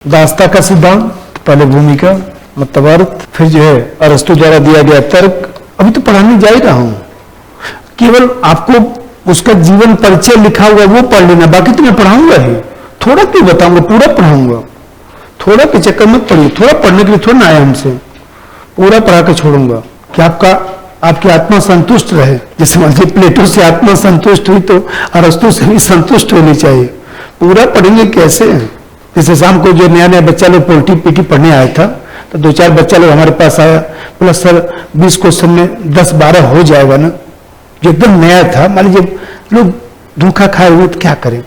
दास्ता का सिद्धांत, पहले भूमिका मतलब अर्थ, फिर जो है अरस्तु द्वारा दिया गया तर्क। अभी तो पढ़ाने जा ही रहा हूं, केवल आपको उसका जीवन परिचय लिखा हुआ वो पढ़ लेना, बाकी तो मैं पढ़ाऊंगा ही। थोड़ा क्यों बताऊंगा, पूरा पढ़ाऊंगा। थोड़ा के चक्कर मत पढ़िए, थोड़ा पढ़ने के लिए थोड़ा ना आया हमसे, पूरा पढ़ा के छोड़ूंगा कि आपकी आत्मा संतुष्ट रहे। जैसे मान लीजिए प्लेटो से आत्मा संतुष्ट हुई तो अरस्तु से भी संतुष्ट होनी चाहिए। पूरा पढ़ेंगे कैसे? जैसे शाम को जो नया नया बच्चा लोग पोल्ट्री पीटी पढ़ने आया था, तो दो चार बच्चा लोग हमारे पास आया, बोला सर 20 क्वेश्चन में 10-12 हो जाएगा ना। जो एकदम नया था, मान लीजिए लोग धोखा खाए हुए तो क्या करें,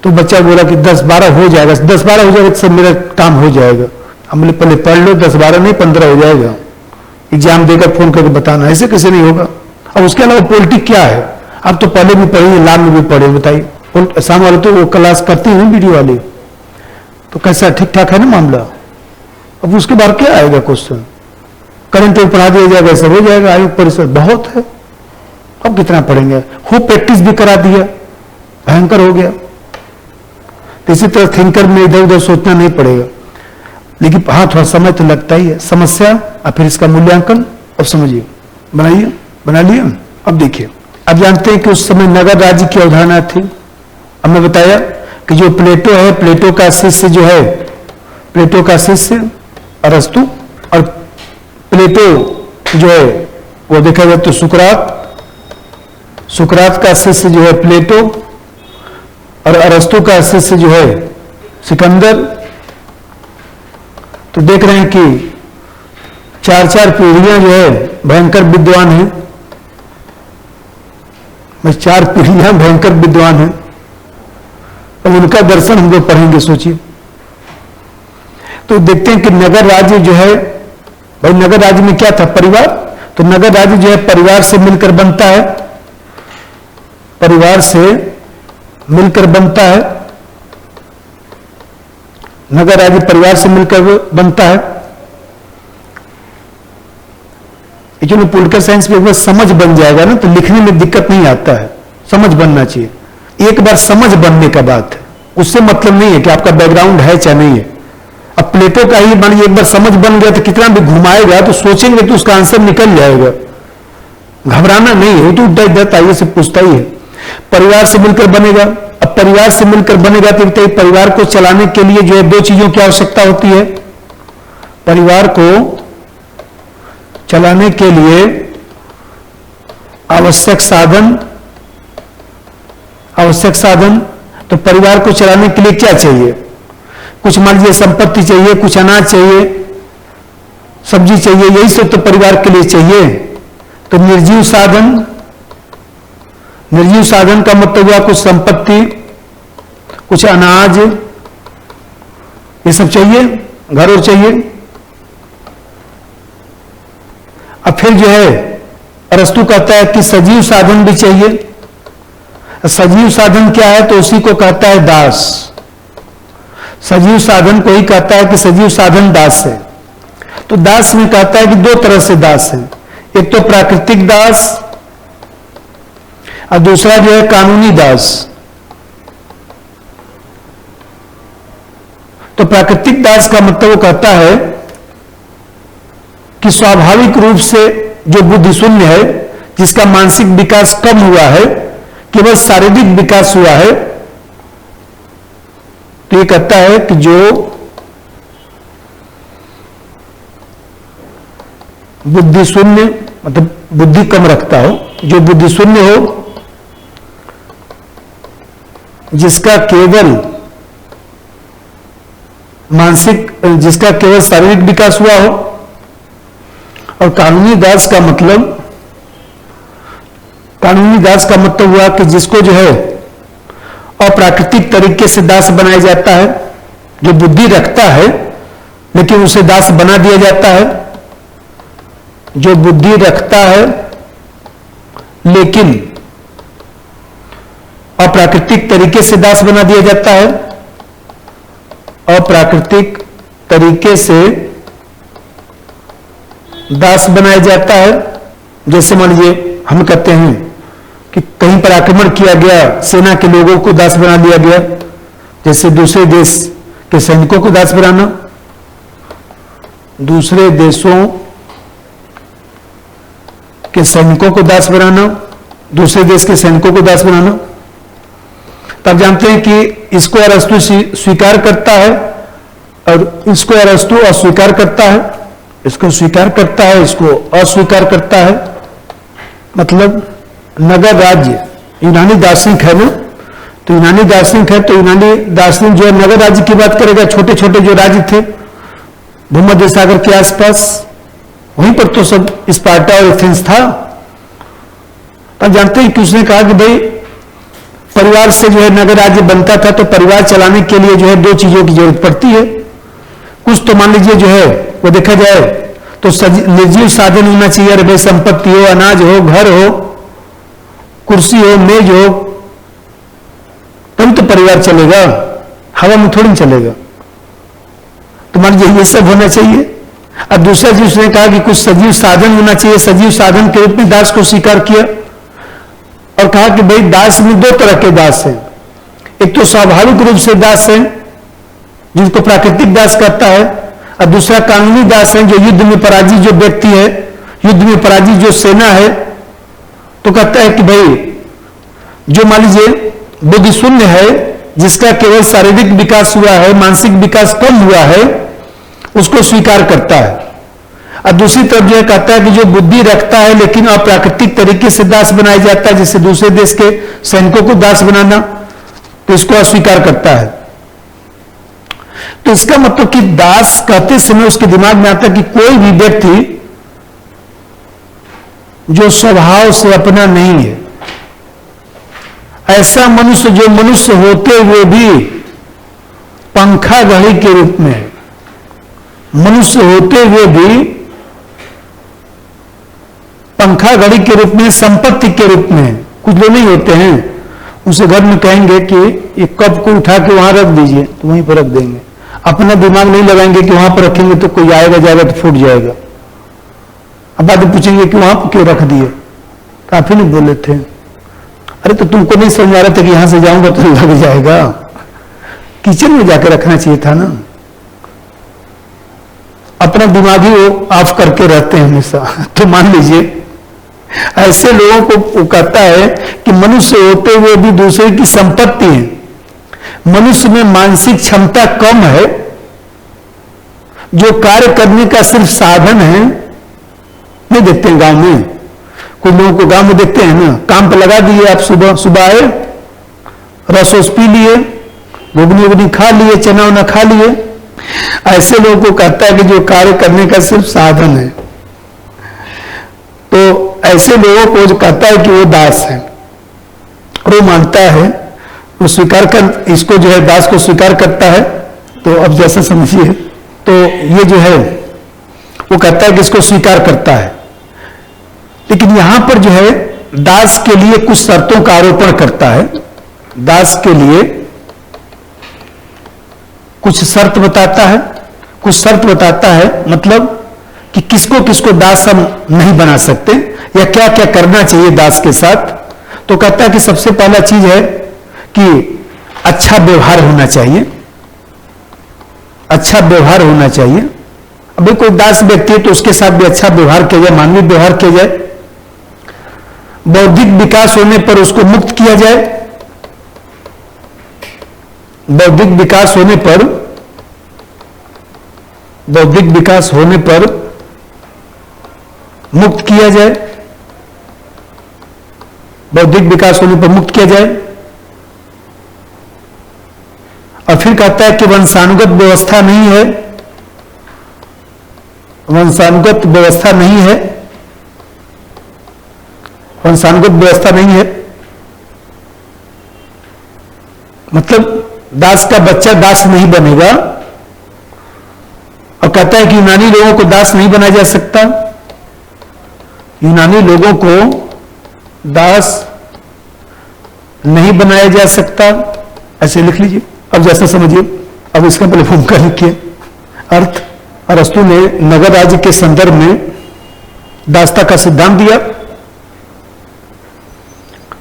तो बच्चा बोला कि 10-12 हो जाएगा, 10-12 हो जाएगा तो सब मेरा काम हो जाएगा। हम बोले पहले पढ़ लो, 10-12 नहीं 15 हो जाएगा, एग्जाम देकर फोन करके बताना। ऐसे कैसे नहीं होगा? अब उसके अलावा पोल्ट्री क्या है, आप तो पहले भी पढ़े, लाभ में भी पढ़े, बताइए। शाम वाले तो वो क्लास करती है वीडियो वाली, तो कैसा ठीक ठाक है ना मामला। अब उसके बाद क्या आएगा क्वेश्चन, करंट पढ़ा दिया जाएगा, ऐसा हो जाएगा। आयोग परिषद बहुत है, अब कितना पढ़ेंगे। खूब प्रैक्टिस भी करा दिया, भयंकर हो गया। तो इसी तरह थिंकर में इधर उधर सोचना नहीं पड़ेगा, लेकिन हाँ थोड़ा समय तो लगता ही है। समस्या और फिर इसका मूल्यांकन। अब समझिए, बनाइए, बना लिया। अब देखिए, अब जानते हैं कि उस समय नगर राज्य की अवधारणा थी। अब मैं बताया कि जो प्लेटो है, प्लेटो का शिष्य जो है, प्लेटो का शिष्य अरस्तु, और प्लेटो जो है वो देखा जाए तो सुकरात का शिष्य जो है प्लेटो, और अरस्तु का शिष्य जो है सिकंदर। तो देख रहे हैं कि 4-4 पीढ़ियां जो है भयंकर विद्वान हैं। 4 पीढ़ियां भयंकर विद्वान हैं। अब उनका दर्शन हम लोग पढ़ेंगे, सोचिए। तो देखते हैं कि नगर राज्य जो है, भाई नगर राज्य में क्या था, परिवार। तो नगर राज्य जो है परिवार से मिलकर बनता है, परिवार से मिलकर बनता है। नगर राज्य परिवार से मिलकर बनता है। एक्चुअली पॉलिटिकल साइंस में एक बार समझ बन जाएगा ना तो लिखने में दिक्कत नहीं आता है, समझ बनना चाहिए। एक बार समझ बनने का बात है, उससे मतलब नहीं है कि आपका बैकग्राउंड है चाहे नहीं है। अब प्लेटो का ही मान लीजिए एक बार समझ बन गया तो कितना भी घुमाएगा तो सोचेंगे तो उसका आंसर निकल जाएगा। घबराना नहीं है, वो तो उठता इधर ताइए से पूछता ही है। परिवार से मिलकर बनेगा। अब परिवार से मिलकर बनेगा तो परिवार को चलाने के लिए जो है 2 चीजों की आवश्यकता होती है। परिवार को चलाने के लिए आवश्यक साधन। तो परिवार को चलाने के लिए क्या चाहिए? कुछ मान लीजिए संपत्ति चाहिए, कुछ अनाज चाहिए, सब्जी चाहिए, यही सब तो परिवार के लिए चाहिए। तो निर्जीव साधन का मतलब हुआ कुछ संपत्ति, कुछ अनाज, ये सब चाहिए, घर और चाहिए। अब फिर जो है अरस्तु कहता है कि सजीव साधन भी चाहिए। सजीव साधन क्या है? तो उसी को कहता है दास। सजीव साधन को ही कहता है कि सजीव साधन दास है। तो दास में कहता है कि 2 तरह से दास है, एक तो प्राकृतिक दास और दूसरा जो है कानूनी दास। तो प्राकृतिक दास का मतलब वो कहता है कि स्वाभाविक रूप से जो बुद्धि शून्य है, जिसका मानसिक विकास कम हुआ है, केवल शारीरिक विकास हुआ है, तो ये कहता है कि जो बुद्धि शून्य मतलब बुद्धि कम रखता हो, जो बुद्धि शून्य हो, जिसका केवल शारीरिक विकास हुआ हो। और कानूनी दास का मतलब हुआ कि जिसको जो है अप्राकृतिक तरीके से दास बनाया जाता है, जो बुद्धि रखता है लेकिन उसे दास बना दिया जाता है। जो बुद्धि रखता है लेकिन अप्राकृतिक तरीके से दास बना दिया जाता है। अप्राकृतिक तरीके से दास बनाया जाता है। जैसे मान लीजिए हम कहते हैं कि कहीं पर आक्रमण किया गया, सेना के लोगों को दास बना दिया गया। जैसे दूसरे देश के सैनिकों को दास बनाना, दूसरे देशों के सैनिकों को दास बनाना, दूसरे देश के सैनिकों को दास बनाना। तब जानते हैं कि इसको अरस्तु स्वीकार करता है और इसको अरस्तु अस्वीकार करता है, इसको स्वीकार करता है, इसको अस्वीकार करता है। मतलब नगर राज्य यूनानी दार्शनिक है ना, तो यूनानी दार्शनिक है तो यूनानी दार्शनिक जो है नगर राज्य की बात करेगा। छोटे छोटे जो राज्य थे भूमध्य सागर के आसपास, वहीं पर तो सब स्पार्टा और एथेंस था। अब जानते हैं कि उसने कहा कि भाई परिवार से जो है नगर राज्य बनता था, तो परिवार चलाने के लिए जो है दो चीजों की जरूरत पड़ती है। कुछ तो मान लीजिए जो है वो देखा जाए तो निर्जीव साधन होना चाहिए। अरे भाई संपत्ति हो, अनाज हो, घर हो, कुर्सी हो, मेज हो, तब तो परिवार चलेगा, हवा में थोड़ी चलेगा। तो मान लीजिए ये सब होना चाहिए। अब दूसरा चीज उसने कहा कि कुछ सजीव साधन होना चाहिए। सजीव साधन के रूप में दास को स्वीकार किया और कहा कि भाई दास में दो तरह के दास हैं। एक तो स्वाभाविक रूप से दास है जिसको प्राकृतिक दास कहता है, और दूसरा कानूनी दास है जो युद्ध में पराजित जो व्यक्ति है, युद्ध में पराजित जो सेना है, तो कहता है कि भाई जो मान लीजिए बुद्धि शून्य है, जिसका केवल शारीरिक विकास हुआ है, मानसिक विकास कम हुआ है, उसको स्वीकार करता है। और दूसरी तरफ यह कहता है कि जो बुद्धि रखता है लेकिन अप्राकृतिक तरीके से दास बनाया जाता है, जैसे दूसरे देश के सैनिकों को दास बनाना, तो इसको अस्वीकार करता है। तो इसका मतलब कि दास कहते समय उसके दिमाग में आता है कि कोई भी व्यक्ति जो स्वभाव से अपना नहीं है, ऐसा मनुष्य जो मनुष्य होते हुए भी पंखा घड़ी के रूप में, मनुष्य होते हुए भी पंखा घड़ी के रूप में, संपत्ति के रूप में, कुछ लोग नहीं होते हैं उसे घर में कहेंगे कि ये कप को उठा के वहां रख दीजिए तो वहीं पर रख देंगे। अपना दिमाग नहीं लगाएंगे कि वहां पर रखेंगे तो कोई आएगा जाएगा तो फूट जाएगा। अब बाद में पूछेंगे कि वहां पर क्यों रख दिए, काफी नहीं बोले थे। अरे तो तुमको नहीं समझ आ रहा था कि यहां से जाऊंगा तो लग जाएगा, किचन में जाकर रखना चाहिए था ना। अपना दिमाग ही वो ऑफ करके रहते हैं हमेशा। तो मान लीजिए ऐसे लोगों को वो कहता है कि मनुष्य होते हुए भी दूसरे की संपत्ति है, मनुष्य में मानसिक क्षमता कम है, जो कार्य करने का सिर्फ साधन है। नहीं देखते हैं गांव में, कुछ लोगों को गांव में देखते हैं ना, काम पर लगा दिए, आप सुबह सुबह आए, रस वस पी लिए, घुगनी उगनी खा लिए, चना उना खा लिए। ऐसे लोगों को कहता है कि जो कार्य करने का सिर्फ साधन है। तो ऐसे लोगों को जो कहता है कि वो दास है और वो मानता है, वो स्वीकार कर, इसको जो है दास को स्वीकार करता है। तो अब जैसे समझिए, तो ये जो है वो कहता है कि इसको स्वीकार करता है, लेकिन यहां पर जो है दास के लिए कुछ शर्तों का आरोपण करता है। दास के लिए कुछ शर्त बताता है, कुछ शर्त बताता है, मतलब कि किसको किसको दास हम नहीं बना सकते या क्या क्या करना चाहिए दास के साथ। तो कहता है कि सबसे पहला चीज है कि अच्छा व्यवहार होना चाहिए, अच्छा व्यवहार होना चाहिए। अभी कोई दास व्यक्ति है तो उसके साथ भी अच्छा व्यवहार किया जाए, मानवीय व्यवहार किया जाए। बौद्धिक विकास होने पर उसको मुक्त किया जाए, बौद्धिक विकास होने पर, बौद्धिक विकास होने पर मुक्त किया जाए, बौद्धिक विकास होने पर मुक्त किया जाए। और फिर कहता है कि वंशानुगत व्यवस्था नहीं है, वंशानुगत व्यवस्था नहीं है, वंशानुगत व्यवस्था नहीं है, मतलब दास का बच्चा दास नहीं बनेगा। और कहता है कि यूनानी लोगों को दास नहीं बनाया जा सकता, यूनानी लोगों को दास नहीं बनाया जा सकता। ऐसे लिख लीजिए, अब जैसा समझिए। अब इसका पहले भूमिका लिखिए। अर्थ, अरस्तु ने नगर राज्य के संदर्भ में दासता का सिद्धांत दिया,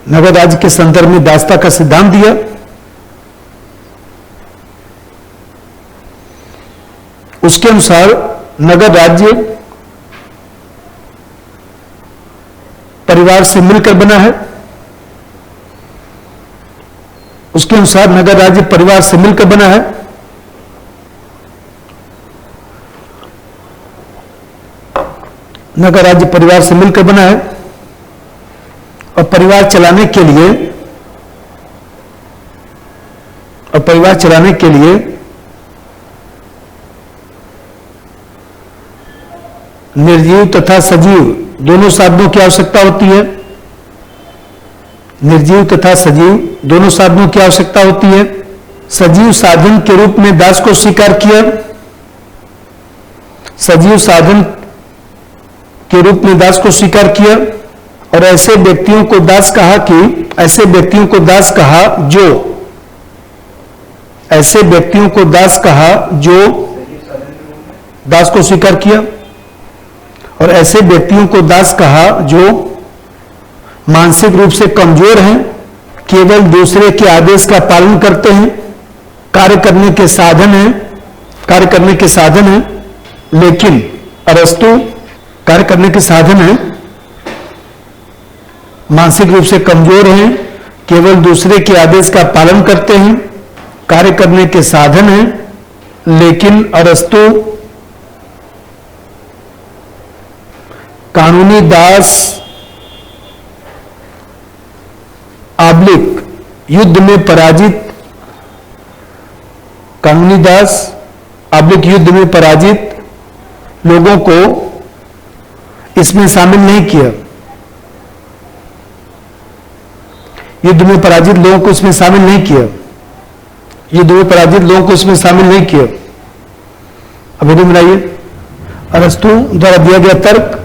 नगर राज्य के संदर्भ में दासता का सिद्धांत दिया। उसके अनुसार नगर राज्य परिवार से मिलकर बना है। उसके अनुसार नगर राज्य परिवार से मिलकर बना है। नगर राज्य परिवार से मिलकर बना है और परिवार चलाने के लिए निर्जीव तथा सजीव दोनों साधनों की आवश्यकता होती है। निर्जीव तथा सजीव दोनों साधनों की आवश्यकता होती है। सजीव साधन के रूप में दास को स्वीकार किया। सजीव साधन के रूप में दास को स्वीकार किया और ऐसे व्यक्तियों को दास कहा जो दास को स्वीकार किया और ऐसे व्यक्तियों को दास कहा जो मानसिक रूप से कमजोर हैं, केवल दूसरे के आदेश का पालन करते हैं, कार्य करने के साधन हैं, लेकिन अरस्तु कार्य करने के साधन है, मानसिक रूप से कमजोर हैं, केवल दूसरे के आदेश का पालन करते हैं, कार्य करने के साधन है, लेकिन अरस्तु कानूनी दास आब्लिक युद्ध में पराजित लोगों को इसमें शामिल नहीं किया। युद्ध में पराजित लोगों को इसमें शामिल नहीं किया। अब बनाइए। अरस्तु द्वारा दिया गया तर्क